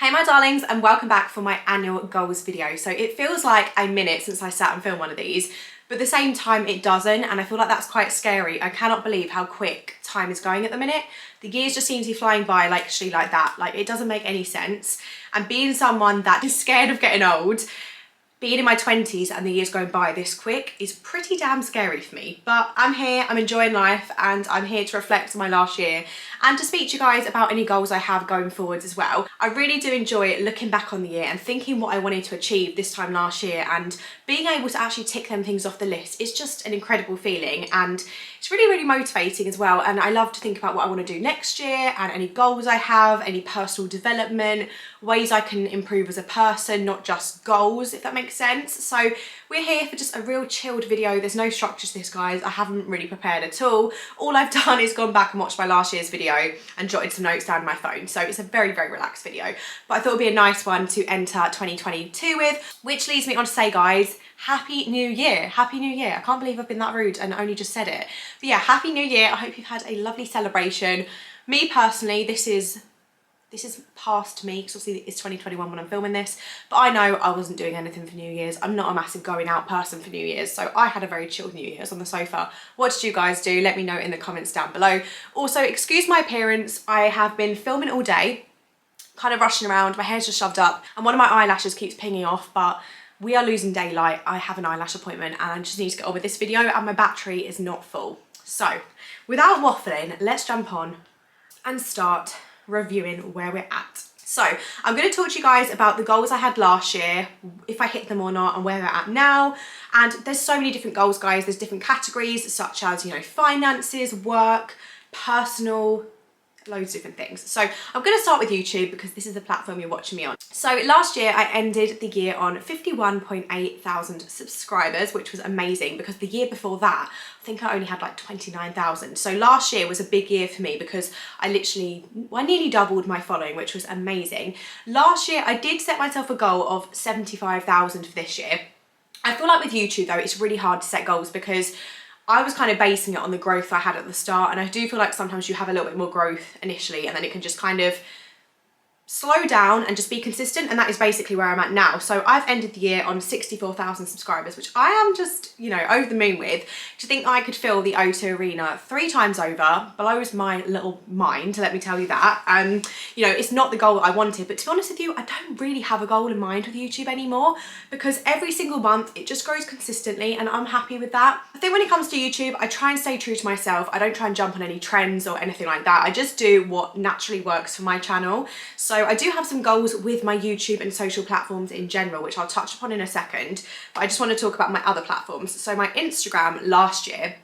Hey my darlings, and welcome back for my annual goals video. So it feels like a minute since I sat and filmed one of these, but at the same time it doesn't, and I feel like that's quite scary. I cannot believe how quick time is going at the minute. The years just seem to be flying by like that. Like, it doesn't make any sense. And being someone that is scared of getting old, being in my 20s and the years going by this quick is pretty damn scary for me. But I'm here, I'm enjoying life, and I'm here to reflect on my last year and to speak to you guys about any goals I have going forwards as well. I really do enjoy looking back on the year and thinking what I wanted to achieve this time last year, and being able to actually tick them things off the list is just an incredible feeling, and it's really motivating as well. And I love to think about what I want to do next year and any goals I have, any personal development, ways I can improve as a person, not just goals, if that makes sense. So we're here for just a real chilled video. There's no structure to this, guys. I haven't really prepared at all. All I've done is gone back and watched my last year's video and jotted some notes down on my phone. So it's a very relaxed video, but I thought it'd be a nice one to enter 2022 with, which leads me on to say, guys, Happy New Year. Happy New Year. I can't believe I've been that rude and only just said it. But yeah, Happy New Year. I hope you've had a lovely celebration. Me personally, this is past me, because obviously it's 2021 when I'm filming this, but I know I wasn't doing anything for New Year's. I'm not a massive going out person for New Year's, so I had a very chilled New Year's on the sofa. What did you guys do? Let me know in the comments down below. Also, excuse my appearance. I have been filming all day, kind of rushing around. My hair's just shoved up and one of my eyelashes keeps pinging off, but we are losing daylight. I have an eyelash appointment and I just need to get on with this video, and my battery is not full. So without waffling, let's jump on and start reviewing where we're at. So I'm going to talk to you guys about the goals I had last year, if I hit them or not, and where we're at now. And there's so many different goals, guys. There's different categories such as, you know, finances, work, personal, loads of different things. So I'm going to start with YouTube because this is the platform you're watching me on. So last year I ended the year on 51.8 thousand subscribers, which was amazing because the year before that I think I only had like 29,000. So last year was a big year for me because I nearly doubled my following, which was amazing. Last year I did set myself a goal of 75,000 for this year. I feel like with YouTube though, it's really hard to set goals because I was kind of basing it on the growth I had at the start, and I do feel like sometimes you have a little bit more growth initially and then it can just kind of slow down and just be consistent, and that is basically where I'm at now. So I've ended the year on 64,000 subscribers, which I am just, you know, over the moon with. To think I could fill the O2 Arena 3 times over blows my little mind, let me tell you that. You know, it's not the goal I wanted, but to be honest with you, I don't really have a goal in mind with YouTube anymore because every single month it just grows consistently and I'm happy with that. I think when it comes to YouTube, I try and stay true to myself. I don't try and jump on any trends or anything like that. I just do what naturally works for my channel. So I do have some goals with my YouTube and social platforms in general, which I'll touch upon in a second, but I just want to talk about my other platforms. So my Instagram last year,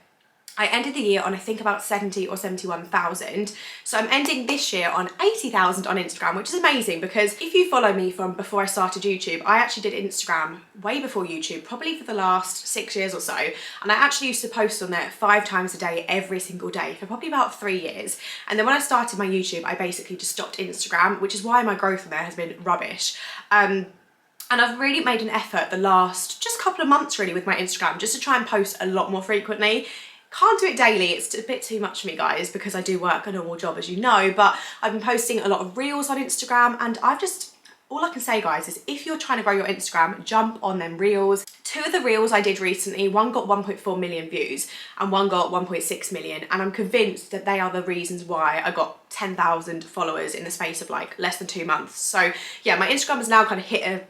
I ended the year on I think about 70 or 71,000. So I'm ending this year on 80,000 on Instagram, which is amazing because if you follow me from before I started YouTube, I actually did Instagram way before YouTube, probably for the last 6 years or so. And I actually used to post on there 5 times a day, every single day for probably about 3 years. And then when I started my YouTube, I basically just stopped Instagram, which is why my growth on there has been rubbish. And I've really made an effort the last just couple of months really with my Instagram just to try and post a lot more frequently. Can't do it daily, it's a bit too much for me, guys, because I do work a normal job, as you know, but I've been posting a lot of reels on Instagram, and all I can say, guys, is if you're trying to grow your Instagram, jump on them reels. 2 of the reels I did recently, one got 1.4 million views and one got 1.6 million, and I'm convinced that they are the reasons why I got 10,000 followers in the space of like less than 2 months. So yeah, my Instagram has now kind of hit a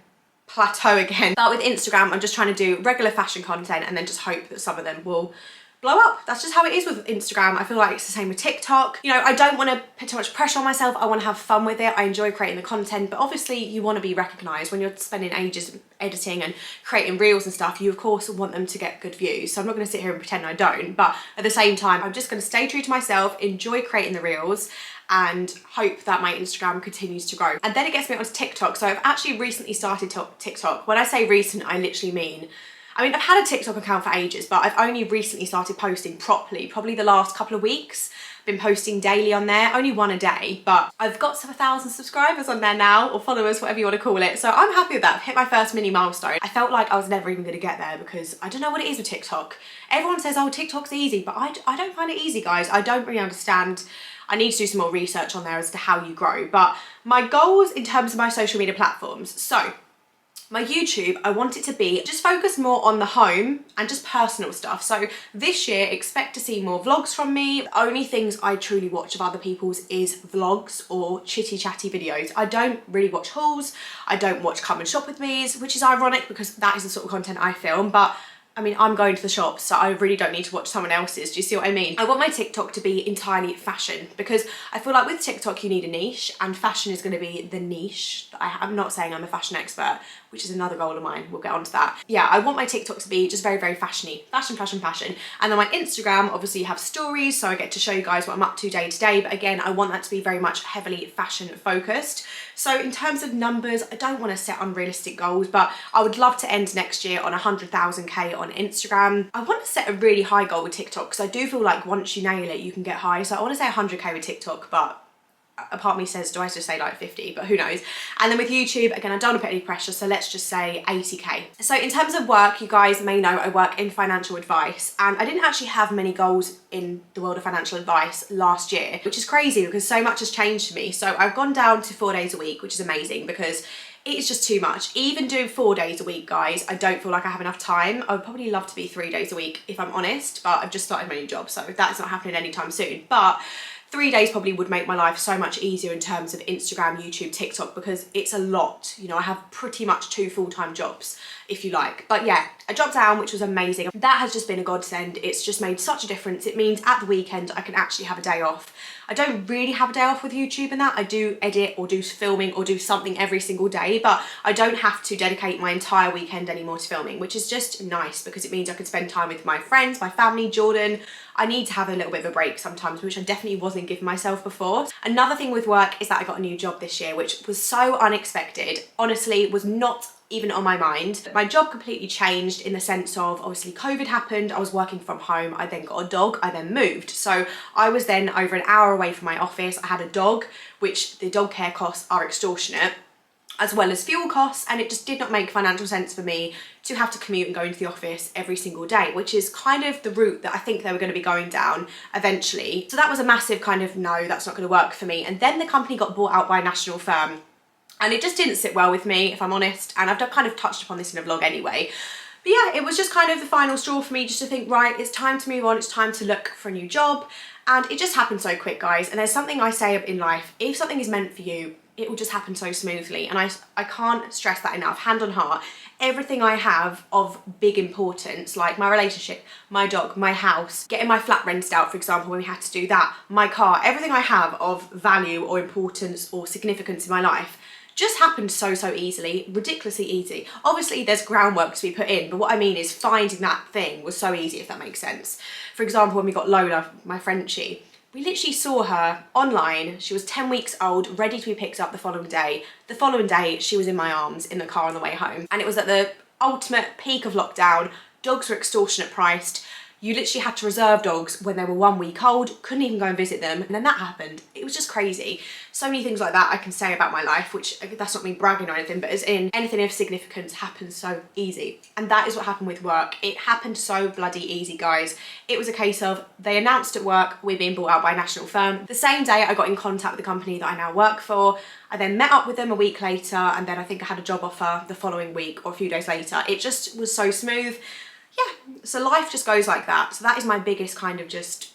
plateau again. But with Instagram, I'm just trying to do regular fashion content and then just hope that some of them will blow up. That's just how it is with Instagram. I feel like it's the same with TikTok. You know, I don't want to put too much pressure on myself. I want to have fun with it. I enjoy creating the content, but obviously you want to be recognised when you're spending ages editing and creating reels and stuff. You of course want them to get good views. So I'm not going to sit here and pretend I don't, but at the same time, I'm just going to stay true to myself, enjoy creating the reels, and hope that my Instagram continues to grow. And then it gets me onto TikTok. So I've actually recently started TikTok. When I say recent, I literally mean, I've had a TikTok account for ages, but I've only recently started posting properly, probably the last couple of weeks. Been posting daily on there, only one a day, but I've got some 1,000 subscribers on there now, or followers, whatever you want to call it. So I'm happy with that. I've hit my first mini milestone. I felt like I was never even going to get there because I don't know what it is with TikTok. Everyone says, oh, TikTok's easy, but I don't find it easy, guys. I don't really understand. I need to do some more research on there as to how you grow. But my goals in terms of my social media platforms, so my YouTube, I want it to be just focused more on the home and just personal stuff. So this year, expect to see more vlogs from me. The only things I truly watch of other people's is vlogs or chitty chatty videos. I don't really watch hauls. I don't watch come and shop with me's, which is ironic because that is the sort of content I film. But I mean, I'm going to the shops, so I really don't need to watch someone else's. Do you see what I mean? I want my TikTok to be entirely fashion because I feel like with TikTok you need a niche, and fashion is going to be the niche. I'm not saying I'm a fashion expert, which is another goal of mine. We'll get onto that. Yeah, I want my TikTok to be just very, very fashiony. Fashion, fashion, fashion. And then my Instagram, obviously you have stories, so I get to show you guys what I'm up to day to day. But again, I want that to be very much heavily fashion focused. So in terms of numbers, I don't want to set unrealistic goals, but I would love to end next year on 100,000K on Instagram. I want to set a really high goal with TikTok because I do feel like once you nail it, you can get high. So I want to say 100K with TikTok, but a part of me says, do I just say like 50, but who knows? And then with YouTube, again, I don't want to put any pressure, so let's just say 80K. So in terms of work, you guys may know I work in financial advice, and I didn't actually have many goals in the world of financial advice last year, which is crazy because so much has changed for me. So I've gone down to 4 days a week, which is amazing because it's just too much. Even doing 4 days a week, guys, I don't feel like I have enough time. I would probably love to be 3 days a week if I'm honest, but I've just started my new job, so that's not happening anytime soon. But 3 days probably would make my life so much easier in terms of Instagram, YouTube, TikTok, because it's a lot. You know, I have pretty much 2 full-time jobs, if you like. But yeah, I dropped down, which was amazing. That has just been a godsend. It's just made such a difference. It means at the weekend, I can actually have a day off. I don't really have a day off with YouTube and that. I do edit or do filming or do something every single day, but I don't have to dedicate my entire weekend anymore to filming, which is just nice because it means I can spend time with my friends, my family, Jordan. I need to have a little bit of a break sometimes, which I definitely wasn't giving myself before. Another thing with work is that I got a new job this year, which was so unexpected. Honestly, was not even on my mind. My job completely changed in the sense of, obviously COVID happened, I was working from home, I then got a dog, I then moved. So I was then over an hour away from my office. I had a dog, which the dog care costs are extortionate, as well as fuel costs, and it just did not make financial sense for me to have to commute and go into the office every single day, which is kind of the route that I think they were going to be going down eventually. So that was a massive kind of no, that's not going to work for me. And then the company got bought out by a national firm, and it just didn't sit well with me, if I'm honest, and I've kind of touched upon this in a vlog anyway. But yeah, it was just kind of the final straw for me just to think, right, it's time to move on, it's time to look for a new job. And it just happened so quick, guys. And there's something I say in life, if something is meant for you, it will just happen so smoothly. And I can't stress that enough, hand on heart. Everything I have of big importance, like my relationship, my dog, my house, getting my flat rented out, for example, when we had to do that, my car, everything I have of value or importance or significance in my life just happened so easily, ridiculously easy. Obviously there's groundwork to be put in, but what I mean is finding that thing was so easy, if that makes sense. For example, when we got Lola, my Frenchie, we literally saw her online. She was 10 weeks old, ready to be picked up the following day. The following day, she was in my arms in the car on the way home. And it was at the ultimate peak of lockdown. Dogs were extortionate priced. You literally had to reserve dogs when they were 1 week old, couldn't even go and visit them, and then that happened. It was just crazy. So many things like that I can say about my life, which that's not me bragging or anything, but as in anything of significance happens so easy. And that is what happened with work. It happened so bloody easy, guys. It was a case of, they announced at work, we're being bought out by a national firm. The same day I got in contact with the company that I now work for. I then met up with them a week later, and then I think I had a job offer the following week or a few days later. It just was so smooth. Yeah, so life just goes like that. So that is my biggest kind of just,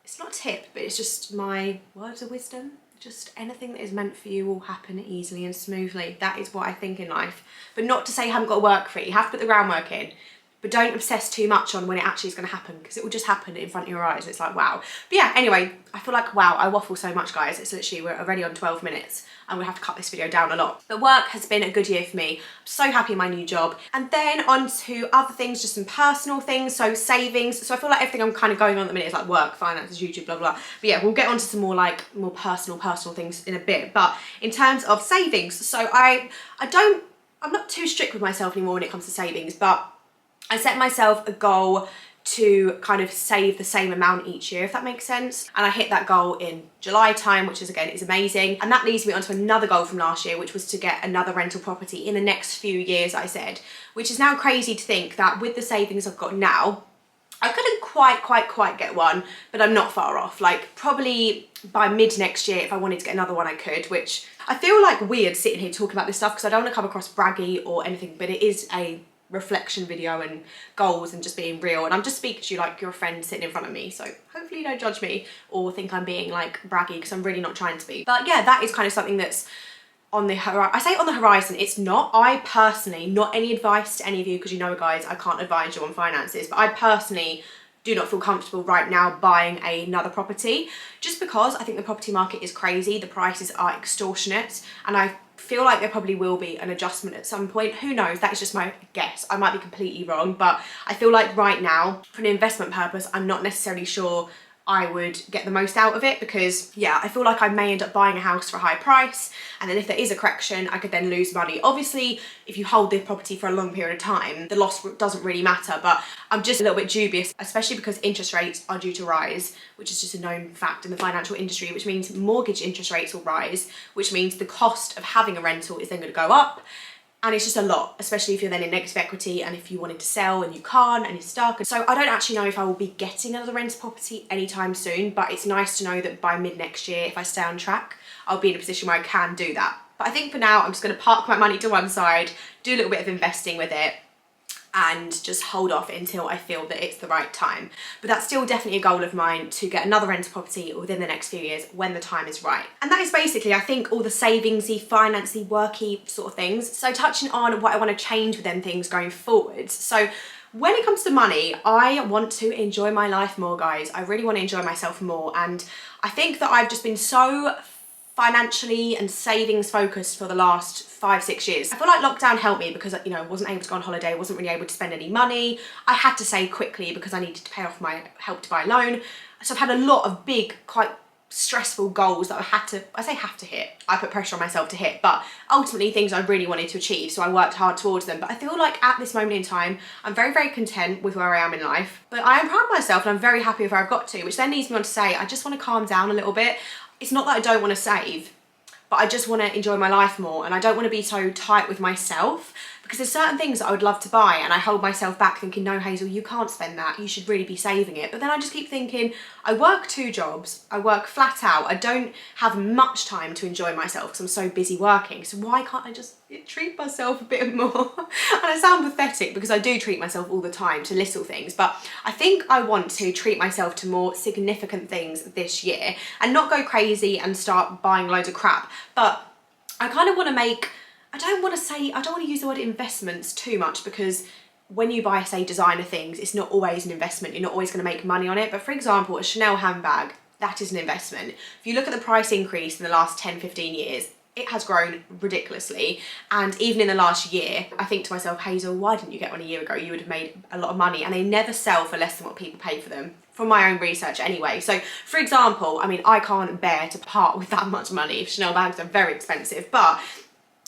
it's not a tip, but it's just my words of wisdom. Just anything that is meant for you will happen easily and smoothly. That is what I think in life. But not to say you haven't got to work for it. You have to put the groundwork in. But don't obsess too much on when it actually is going to happen, because it will just happen in front of your eyes. It's like, wow. But yeah, anyway, I feel like, wow, I waffle so much, guys. It's literally, we're already on 12 minutes. I'm gonna have to cut this video down a lot. But work has been a good year for me. I'm so happy in my new job. And then on to other things, just some personal things, so savings. So I feel like everything I'm kind of going on at the minute is like work, finances, YouTube, blah, blah. But yeah, we'll get onto some more like more personal things in a bit. But in terms of savings, so I'm not too strict with myself anymore when it comes to savings, but I set myself a goal to kind of save the same amount each year, if that makes sense. And I hit that goal in July time, which is again, is amazing. And that leads me onto another goal from last year, which was to get another rental property in the next few years, I said, which is now crazy to think that with the savings I've got now, I couldn't quite get one, but I'm not far off. Like probably by mid next year, if I wanted to get another one, I could, which I feel like weird sitting here talking about this stuff because I don't want to come across braggy or anything, but it is a reflection video and goals and just being real. And I'm just speaking to you like you're a friend sitting in front of me. So hopefully you don't judge me or think I'm being like braggy, because I'm really not trying to be. But yeah, that is kind of something that's on the horizon. I say on the horizon, it's not. I personally, not any advice to any of you, because you know guys, I can't advise you on finances, but I personally do not feel comfortable right now buying another property, just because I think the property market is crazy. The prices are extortionate, and I feel like there probably will be an adjustment at some point. Who knows? That is just my guess. I might be completely wrong, but I feel like right now, for an investment purpose, I'm not necessarily sure I would get the most out of it, because yeah, I feel like I may end up buying a house for a high price, and then if there is a correction, I could then lose money. Obviously, if you hold the property for a long period of time, the loss doesn't really matter, but I'm just a little bit dubious, especially because interest rates are due to rise, which is just a known fact in the financial industry, which means mortgage interest rates will rise, which means the cost of having a rental is then going to go up. And it's just a lot, especially if you're then in negative equity and if you wanted to sell and you can't and you're stuck. So I don't actually know if I will be getting another rental property anytime soon, but it's nice to know that by mid next year, if I stay on track, I'll be in a position where I can do that. But I think for now, I'm just going to park my money to one side, do a little bit of investing with it, and just hold off until I feel that it's the right time. But that's still definitely a goal of mine, to get another rental property within the next few years when the time is right. And that is basically, I think, all the savingsy, financy, worky sort of things. So touching on what I want to change with them things going forwards. So when it comes to money, I want to enjoy my life more, guys. I really want to enjoy myself more. And I think that I've just been so financially and savings focused for the last 5-6 years. I feel like lockdown helped me because, you know, I wasn't able to go on holiday, wasn't really able to spend any money. I had to save quickly because I needed to pay off my Help to Buy loan. So I've had a lot of big, quite stressful goals that I say have to hit. I put pressure on myself to hit, but ultimately things I really wanted to achieve, so I worked hard towards them. But I feel like at this moment in time, I'm very, very content with where I am in life. But I am proud of myself and I'm very happy with where I've got to, which then leads me on to say, I just want to calm down a little bit. It's not that I don't want to save, but I just want to enjoy my life more, and I don't want to be so tight with myself, because there's certain things that I would love to buy and I hold myself back thinking, no Hazel, you can't spend that, you should really be saving it. But then I just keep thinking, I work 2 jobs, I work flat out, I don't have much time to enjoy myself because I'm so busy working, so why can't I just treat myself a bit more? And I sound pathetic because I do treat myself all the time to little things, but I think I want to treat myself to more significant things this year and not go crazy and start buying loads of crap. But I kind of want to make, I don't want to use the word investments too much, because when you buy, say, designer things, it's not always an investment. You're not always going to make money on it. But for example, a Chanel handbag, that is an investment. If you look at the price increase in the last 10-15 years, it has grown ridiculously. And even in the last year, I think to myself, Hazel, why didn't you get one a year ago? You would have made a lot of money. And they never sell for less than what people pay for them, from my own research anyway. So for example, I mean, I can't bear to part with that much money. Chanel bags are very expensive, but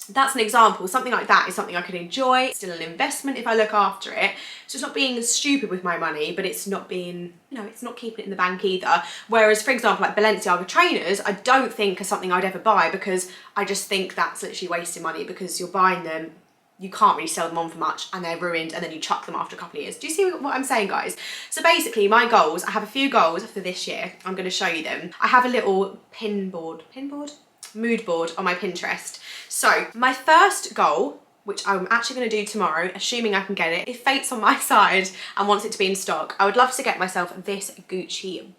that's an example. Something like that is something I could enjoy. It's still an investment if I look after it. So it's not being stupid with my money, but it's not being, you know, it's not keeping it in the bank either. Whereas, for example, like Balenciaga trainers, I don't think are something I'd ever buy, because I just think that's literally wasting money, because you're buying them, you can't really sell them on for much and they're ruined, and then you chuck them after a couple of years. Do you see what I'm saying, guys? So basically my goals, I have a few goals for this year. I'm going to show you them. I have a little mood board on my Pinterest. So my first goal, which I'm actually going to do tomorrow, assuming I can get it, if fate's on my side and wants it to be in stock, I would love to get myself this Gucci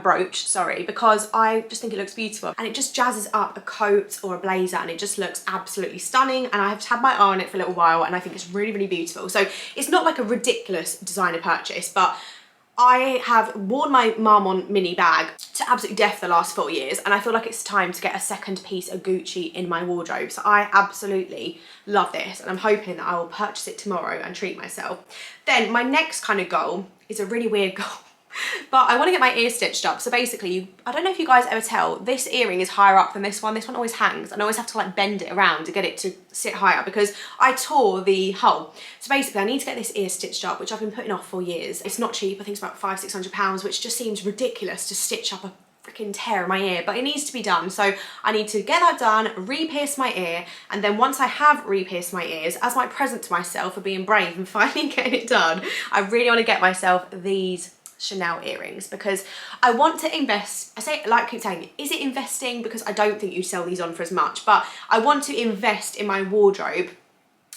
brooch, sorry, because I just think it looks beautiful and it just jazzes up a coat or a blazer, and it just looks absolutely stunning. And I have had my eye on it for a little while and I think it's really, really beautiful. So it's not like a ridiculous designer purchase, but I have worn my Marmont mini bag to absolute death the last 4 years, and I feel like it's time to get a second piece of Gucci in my wardrobe. So I absolutely love this, and I'm hoping that I will purchase it tomorrow and treat myself. Then my next kind of goal is a really weird goal. But I want to get my ear stitched up. So basically, I don't know if you guys ever tell, this earring is higher up than this one. This one always hangs, and I always have to like bend it around to get it to sit higher because I tore the hole. So basically I need to get this ear stitched up, which I've been putting off for years. It's not cheap. I think it's about £500-600, which just seems ridiculous to stitch up a freaking tear in my ear, but it needs to be done. So I need to get that done, re-pierce my ear, and then once I have re-pierced my ears, as my present to myself for being brave and finally getting it done, I really want to get myself these Chanel earrings, because I want to invest. I say, like I keep saying, is it investing? Because I don't think you sell these on for as much, but I want to invest in my wardrobe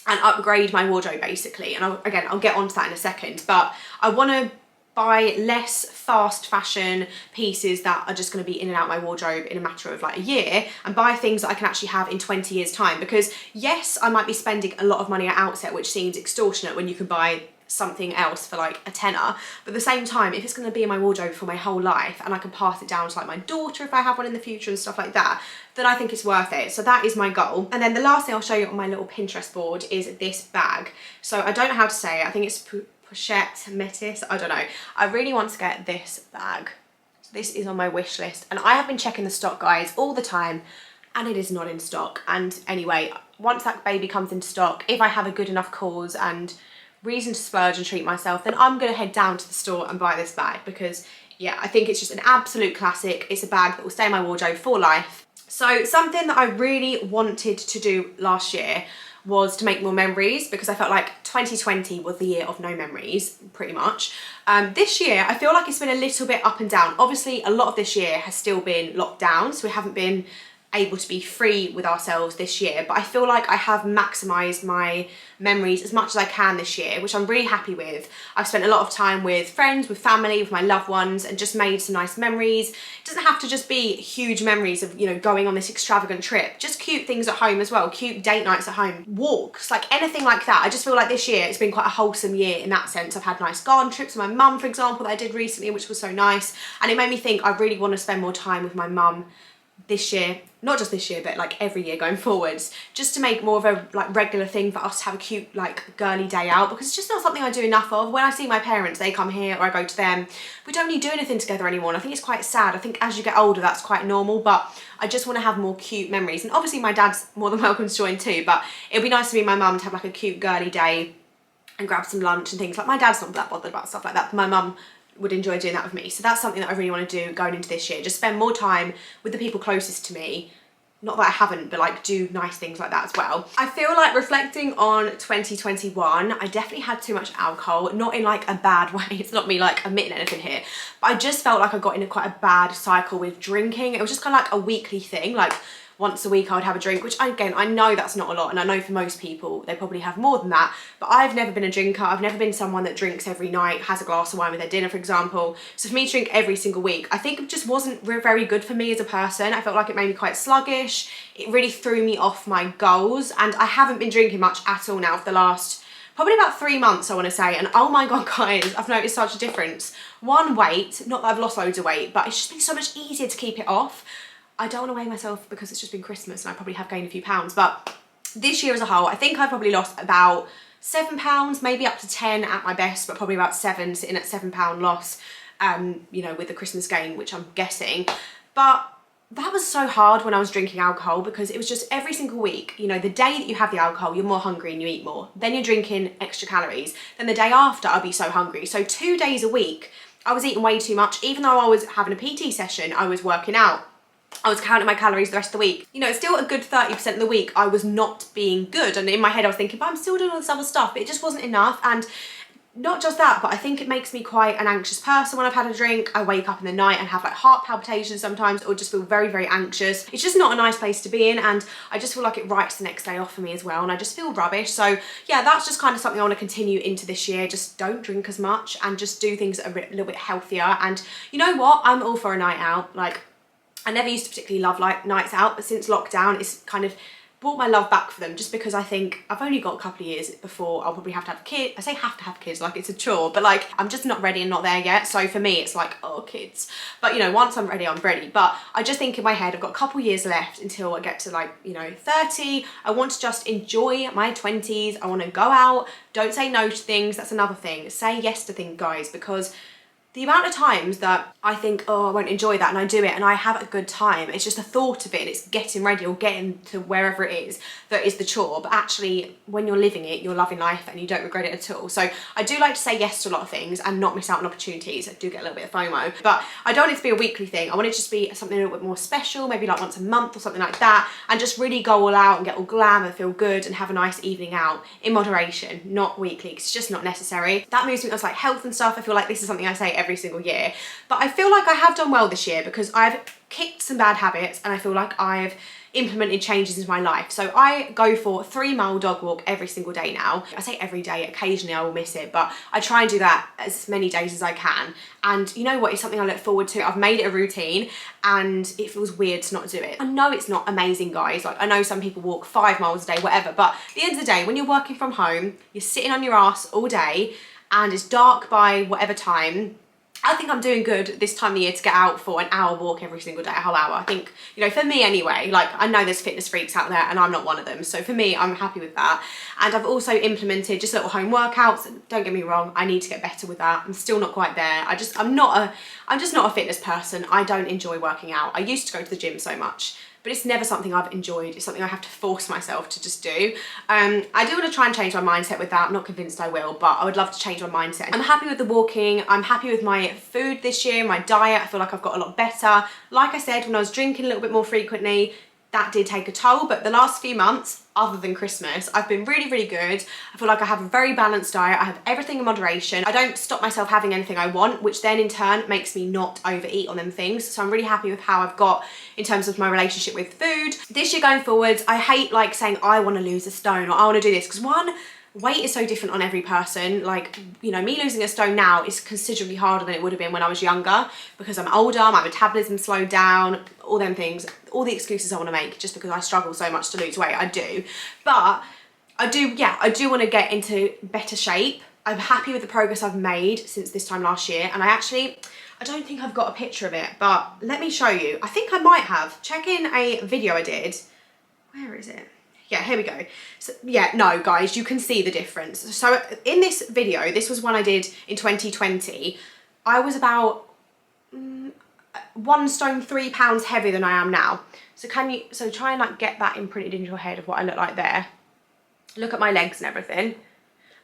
and upgrade my wardrobe basically. And I'll get onto that in a second, but I want to buy less fast fashion pieces that are just going to be in and out my wardrobe in a matter of like a year, and buy things that I can actually have in 20 years time. Because yes, I might be spending a lot of money at outset, which seems extortionate when you can buy something else for like a tenner, but at the same time, if it's going to be in my wardrobe for my whole life and I can pass it down to like my daughter if I have one in the future and stuff like that, then I think it's worth it. So that is my goal. And then the last thing I'll show you on my little Pinterest board is this bag. So I don't know how to say it. I think it's Pochette Métis, I don't know. I really want to get this bag. So this is on my wish list, and I have been checking the stock, guys, all the time, and it is not in stock. And anyway, once that baby comes into stock, if I have a good enough cause and reason to splurge and treat myself, then I'm gonna head down to the store and buy this bag, because yeah, I think it's just an absolute classic. It's a bag that will stay in my wardrobe for life. So something that I really wanted to do last year was to make more memories, because I felt like 2020 was the year of no memories, pretty much. This year, I feel like it's been a little bit up and down. Obviously, a lot of this year has still been locked down, so we haven't been able to be free with ourselves this year, but I feel like I have maximised my memories as much as I can this year, which I'm really happy with. I've spent a lot of time with friends, with family, with my loved ones, and just made some nice memories. It doesn't have to just be huge memories of, you know, going on this extravagant trip, just cute things at home as well, cute date nights at home, walks, like anything like that. I just feel like this year it's been quite a wholesome year in that sense. I've had nice garden trips with my mum, for example, that I did recently, which was so nice, and it made me think I really want to spend more time with my mum this year, not just this year, but like every year going forwards, just to make more of a like regular thing for us to have a cute like girly day out, because it's just not something I do enough of. When I see my parents, they come here or I go to them, we don't really do anything together anymore, and I think it's quite sad. I think as you get older that's quite normal, but I just want to have more cute memories. And obviously my dad's more than welcome to join too, but it'd be nice to be my mum to have like a cute girly day and grab some lunch and things. Like my dad's not that bothered about stuff like that, but my mum would enjoy doing that with me. So that's something that I really want to do going into this year, just spend more time with the people closest to me. Not that I haven't, but like do nice things like that as well. I feel like reflecting on 2021, I definitely had too much alcohol, not in like a bad way. It's not me like admitting anything here, but I just felt like I got in quite a bad cycle with drinking. It was just kind of like a weekly thing, like once a week I would have a drink, which again, I know that's not a lot, and I know for most people they probably have more than that, but I've never been a drinker. I've never been someone that drinks every night, has a glass of wine with their dinner, for example. So for me to drink every single week, I think it just wasn't very good for me as a person. I felt like it made me quite sluggish. It really threw me off my goals, and I haven't been drinking much at all now for the last probably about 3 months, I want to say. And oh my god, guys, I've noticed such a difference. One, weight, not that I've lost loads of weight, but it's just been so much easier to keep it off. I don't want to weigh myself because it's just been Christmas and I probably have gained a few pounds, but this year as a whole, I think I probably lost about £7, maybe up to 10 at my best, but probably about 7, sitting at £7 loss, you know, with the Christmas gain, which I'm guessing. But that was so hard when I was drinking alcohol, because it was just every single week, you know, the day that you have the alcohol, you're more hungry and you eat more. Then you're drinking extra calories. Then the day after, I'll be so hungry. So 2 days a week, I was eating way too much. Even though I was having a PT session, I was working out, I was counting my calories the rest of the week. You know, it's still a good 30% of the week I was not being good. And in my head I was thinking, but I'm still doing all this other stuff, but it just wasn't enough. And not just that, but I think it makes me quite an anxious person when I've had a drink. I wake up in the night and have like heart palpitations sometimes, or just feel very anxious. It's just not a nice place to be in, and I just feel like it writes the next day off for me as well, and I just feel rubbish. So yeah, that's just kind of something I want to continue into this year. Just don't drink as much and just do things that are a little bit healthier. And you know what? I'm all for a night out. Like, I never used to particularly love like nights out, but since lockdown it's kind of brought my love back for them, just because I think I've only got a couple of years before I'll probably have to have a kid. I say have to have kids like it's a chore, but like I'm just not ready and not there yet. So for me it's like, oh, kids. But you know, once I'm ready, I'm ready. But I just think in my head I've got a couple of years left until I get to like, you know, 30. I want to just enjoy my 20s. I want to go out, don't say no to things. That's another thing. Say yes to things, guys, because the amount of times that I think, oh, I won't enjoy that, and I do it and I have a good time. It's just the thought of it, and it's getting ready or getting to wherever it is that is the chore. But actually, when you're living it, you're loving life and you don't regret it at all. So I do like to say yes to a lot of things and not miss out on opportunities. I do get a little bit of FOMO, but I don't want it to be a weekly thing. I want it to just be something a little bit more special, maybe like once a month or something like that, and just really go all out and get all glam and feel good and have a nice evening out in moderation, not weekly, 'cause it's just not necessary. That moves me on to like health and stuff. I feel like this is something I say every single year, but I feel like I have done well this year because I've kicked some bad habits and I feel like I've implemented changes into my life. So I go for a 3-mile dog walk every single day now. I say every day, occasionally I will miss it, but I try and do that as many days as I can. And you know what, it's something I look forward to. I've made it a routine and it feels weird to not do it. I know it's not amazing, guys. Like, I know some people walk 5 miles a day, whatever, but at the end of the day, when you're working from home, you're sitting on your ass all day and it's dark by whatever time, I think I'm doing good this time of year to get out for an hour walk every single day, a whole hour. I think, you know, for me anyway, like, I know there's fitness freaks out there and I'm not one of them. So for me, I'm happy with that. And I've also implemented just little home workouts. Don't get me wrong, I need to get better with that. I'm still not quite there. I'm just not a fitness person. I don't enjoy working out. I used to go to the gym so much, but it's never something I've enjoyed. It's something I have to force myself to just do. I do want to try and change my mindset with that. I'm not convinced I will, but I would love to change my mindset. I'm happy with the walking. I'm happy with my food this year, my diet. I feel like I've got a lot better. Like I said, when I was drinking a little bit more frequently, that did take a toll, but the last few months, other than Christmas, I've been really, really good. I feel like I have a very balanced diet. I have everything in moderation. I don't stop myself having anything I want, which then in turn makes me not overeat on them things. So I'm really happy with how I've got in terms of my relationship with food. This year going forwards, I hate like saying I want to lose a stone or I want to do this, because one, weight is so different on every person. Like, you know, me losing a stone now is considerably harder than it would have been when I was younger, because I'm older, my metabolism slowed down, all them things, all the excuses I want to make just because I struggle so much to lose weight. I do. But I do want to get into better shape. I'm happy with the progress I've made since this time last year, and I don't think I've got a picture of it, but let me show you. I think I might have. Check in a video I did. Where is it? Yeah, here we go. So yeah, no guys, you can see the difference. So in this video, this was one I did in 2020, I was about 1 stone 3 pounds heavier than I am now. So try and like get that imprinted into your head of what I look like there. Look at my legs and everything.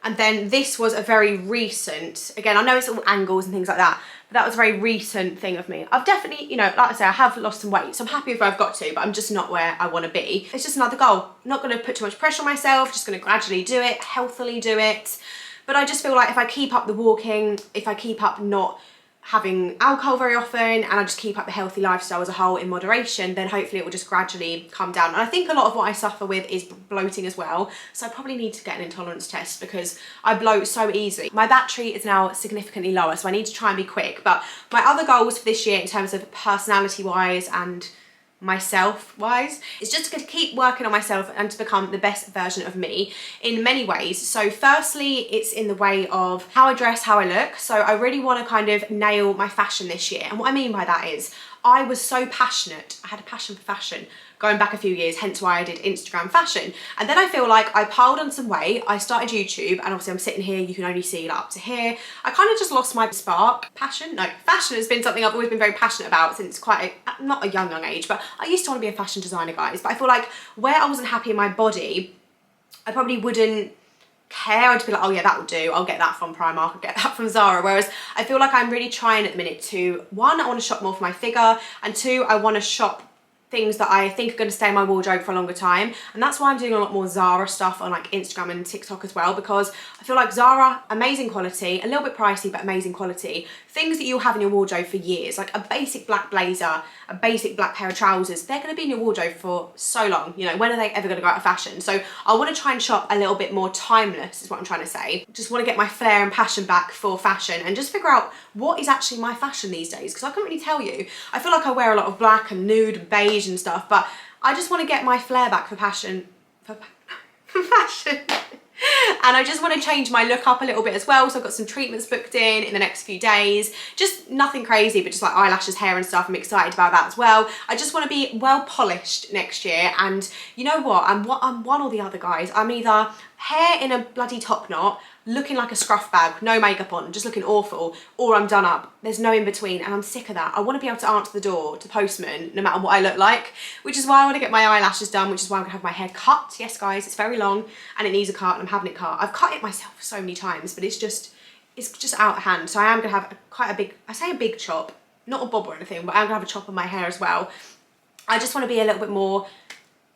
And then this was a very recent, again, I know it's all angles and things like that, but that was a very recent thing of me. I've definitely, you know, like I say, I have lost some weight, so I'm happy with where I've got to, but I'm just not where I want to be. It's just another goal. I'm not going to put too much pressure on myself, just going to gradually do it, healthily do it. But I just feel like if I keep up the walking, if I keep up not having alcohol very often, and I just keep up the healthy lifestyle as a whole in moderation, then hopefully it will just gradually come down. And I think a lot of what I suffer with is bloating as well, so I probably need to get an intolerance test because I bloat so easily. My battery is now significantly lower, so I need to try and be quick. But my other goals for this year in terms of personality wise and myself wise is just to keep working on myself and to become the best version of me in many ways. So firstly, it's in the way of how I dress, how I look. So I really want to kind of nail my fashion this year, and what I mean by that is I was so passionate. I had a passion for fashion going back a few years, hence why I did Instagram fashion. And then I feel like I piled on some weight. I started YouTube, and obviously I'm sitting here, you can only see like up to here. I kind of just lost my spark. Fashion has been something I've always been very passionate about since quite not a young age, but I used to want to be a fashion designer, guys. But I feel like where I wasn't happy in my body, I probably wouldn't care. I'd be like, oh yeah, that will do. I'll get that from Primark, I'll get that from Zara. Whereas I feel like I'm really trying at the minute to, one, I want to shop more for my figure, and two, I want to shop things that I think are going to stay in my wardrobe for a longer time. And that's why I'm doing a lot more Zara stuff on like Instagram and TikTok as well, because I feel like Zara, amazing quality, a little bit pricey, but amazing quality. Things that you'll have in your wardrobe for years, like a basic black blazer, a basic black pair of trousers, they're going to be in your wardrobe for so long. You know, when are they ever going to go out of fashion? So I want to try and shop a little bit more timeless is what I'm trying to say. Just want to get my flair and passion back for fashion and just figure out what is actually my fashion these days, because I can't really tell you. I feel like I wear a lot of black and nude and beige and stuff, but I just want to get my flair back for fashion. For fashion. And I just want to change my look up a little bit as well. So I've got some treatments booked in the next few days. Just nothing crazy, but just like eyelashes, hair and stuff. I'm excited about that as well. I just want to be well polished next year. And you know what? I'm one or the other, guys. I'm either hair in a bloody top knot, looking like a scruff bag, no makeup on, just looking awful, or I'm done up. There's no in between, and I'm sick of that. I want to be able to answer the door to the postman no matter what I look like, which is why I want to get my eyelashes done, which is why I'm going to have my hair cut. Yes, guys, it's very long and it needs a cut, and I'm having it cut. I've cut it myself so many times, but it's just out of hand. So I am going to have quite a big, I say a big chop, not a bob or anything, but I'm going to have a chop on my hair as well. I just want to be a little bit more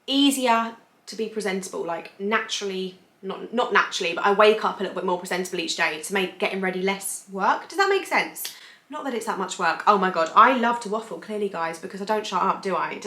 easier to be presentable, like naturally, not naturally, but I wake up a little bit more presentable each day to make getting ready less work. Does that make sense? Not that it's that much work. Oh my God, I love to waffle, clearly, guys, because I don't shut up, do I?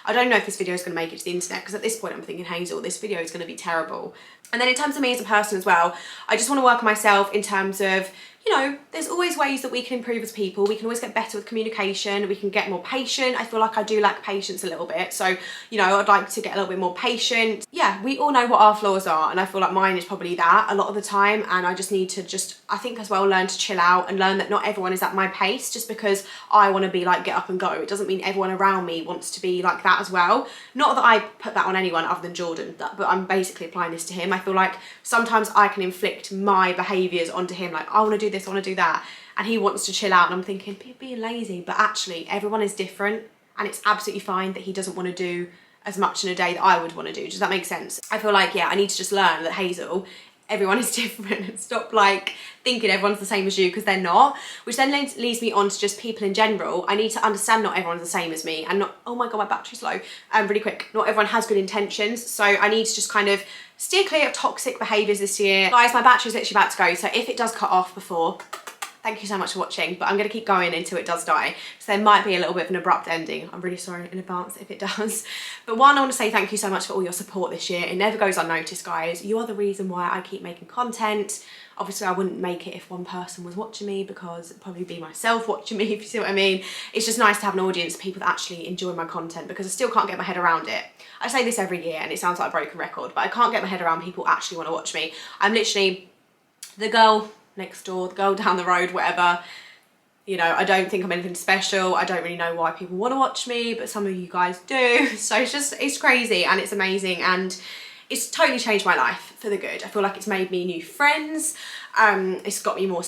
I don't know if this video is going to make it to the internet, because at this point I'm thinking, Hazel, this video is going to be terrible. And then in terms of me as a person as well, I just want to work on myself in terms of, you know, there's always ways that we can improve as people. We can always get better with communication. We can get more patient. I feel like I do lack patience a little bit. So, you know, I'd like to get a little bit more patient. Yeah, we all know what our flaws are, and I feel like mine is probably that a lot of the time. And I just need to I think as well, learn to chill out and learn that not everyone is at my pace. Just because I want to be like, get up and go, it doesn't mean everyone around me wants to be like that as well. Not that I put that on anyone other than Jordan, but I'm basically applying this to him. I feel like sometimes I can inflict my behaviours onto him, like, I want to do this, I want to do that, and he wants to chill out, and I'm thinking, being lazy. But actually everyone is different, and it's absolutely fine that he doesn't want to do as much in a day that I would want to do. Does that make sense? I feel like, yeah, I need to just learn that, Hazel, everyone is different, and stop like thinking everyone's the same as you, because they're not. Which then leads me on to just people in general. I need to understand not everyone's the same as me, and not, oh my God, my battery's low, really quick, not everyone has good intentions. So I need to just kind of steer clear of toxic behaviours this year. Guys, my battery's literally about to go, so if it does cut off before, thank you so much for watching, but I'm going to keep going until it does die. So there might be a little bit of an abrupt ending. I'm really sorry in advance if it does. But one, I want to say thank you so much for all your support this year. It never goes unnoticed, guys. You are the reason why I keep making content. Obviously, I wouldn't make it if one person was watching me, because it'd probably be myself watching me, if you see what I mean. It's just nice to have an audience of people that actually enjoy my content, because I still can't get my head around it. I say this every year and it sounds like a broken record, but I can't get my head around people actually want to watch me. I'm literally the girl next door, the girl down the road, whatever. You know, I don't think I'm anything special. I don't really know why people want to watch me, but some of you guys do. So it's crazy and it's amazing, and it's totally changed my life for the good. I feel like it's made me new friends. It's got me more